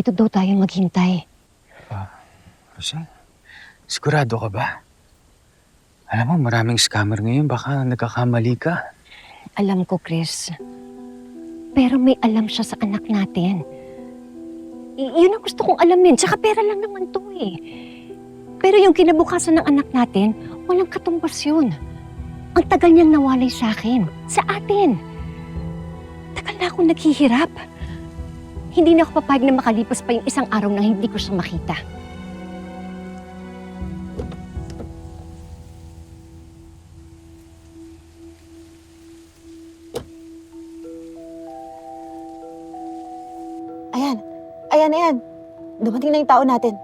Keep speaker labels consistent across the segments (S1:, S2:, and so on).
S1: dito daw tayo maghintay.
S2: Rosel, sigurado ka ba? Alam mo, maraming scammer ngayon. Baka nagkakamali ka.
S1: Alam ko, Chris. Pero may alam siya sa anak natin. Yun ang gusto kong alamin. Tsaka pera lang naman to eh. Pero yung kinabukasan ng anak natin, walang katumbas yun. Ang tagal niyang nawalay sa akin. Sa atin. Tagal na akong naghihirap. Hindi na ako papayag na makalipas pa yung isang araw na hindi ko siya makita.
S3: Ayan. Dumating na yung tao natin.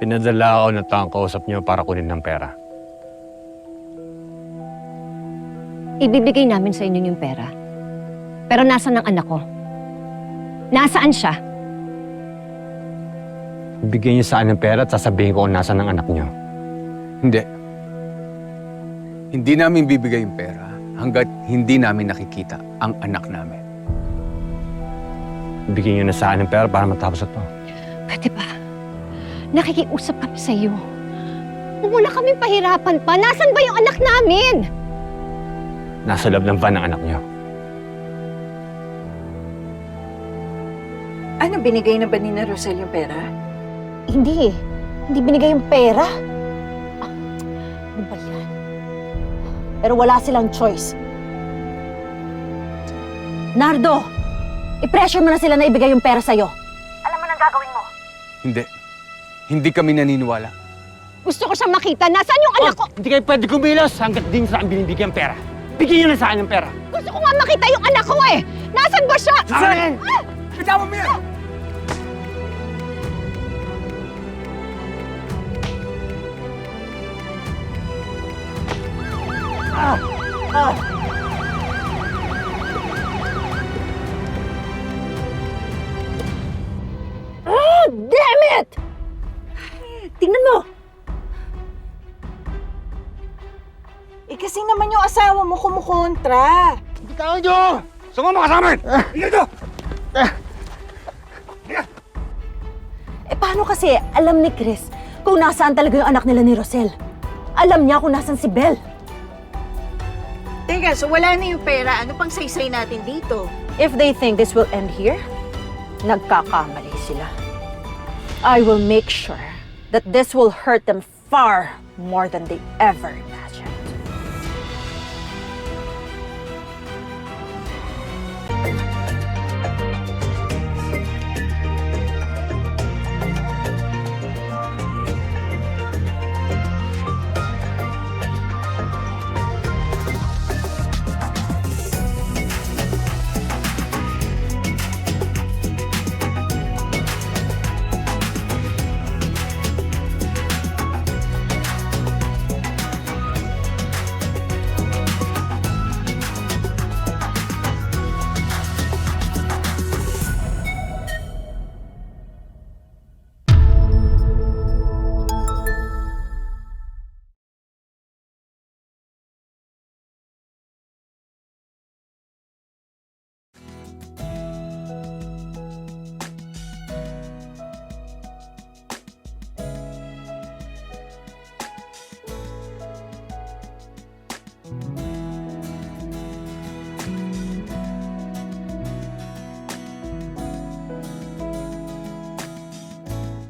S4: Pinadala ako na taong kausap niyo para kunin ng pera.
S1: Ibibigay namin sa inyo yung pera. Pero nasaan ang anak ko? Nasaan siya?
S4: Bigyan niyo sa akin ng pera at sasabihin ko kung nasaan ang anak niyo.
S2: Hindi. Hindi namin bibigay yung pera hanggat hindi namin nakikita ang anak namin.
S4: Bigyan niyo na sa akin ng pera para matapos ito.
S1: Pwede ba? Nakikiusap kami sa iyo. Huwag mo na kaming pahirapan pa. Nasaan ba yung anak namin?
S4: Nasa loob ng van ng anak niyo.
S3: Ano, binigay na ba ni na Rosel yung pera?
S1: Hindi eh. Hindi binigay yung pera. Ano ba yan? Pero wala silang choice. Nardo! I-pressure mo na sila na ibigay yung pera sa'yo. Alam mo nang gagawin mo.
S2: Hindi. Hindi kami naniniwala.
S1: Gusto ko siyang makita. Nasaan yung anak ko?
S4: Hindi kayo pwede kumilos hanggat din sa akin binibigyan ng pera. Bigyan niyo na sa akin ng pera.
S1: Gusto ko nga makita yung anak ko eh! Nasaan ba siya?
S4: Akin!
S2: Bitawan mo yan!
S1: Damn it! Tingnan mo!
S3: Kasi naman yung asawa mo kumukontra.
S4: Bitawan niyo! Sumama ka sa amin! Dito!
S1: Paano kasi alam ni Chris kung nasaan talaga yung anak nila ni Rosel? Alam niya kung nasaan si Belle.
S3: Teka, so wala na yung pera. Ano pang saysay natin dito?
S1: If they think this will end here, nagkakamali sila. I will make sure that this will hurt them far more than they ever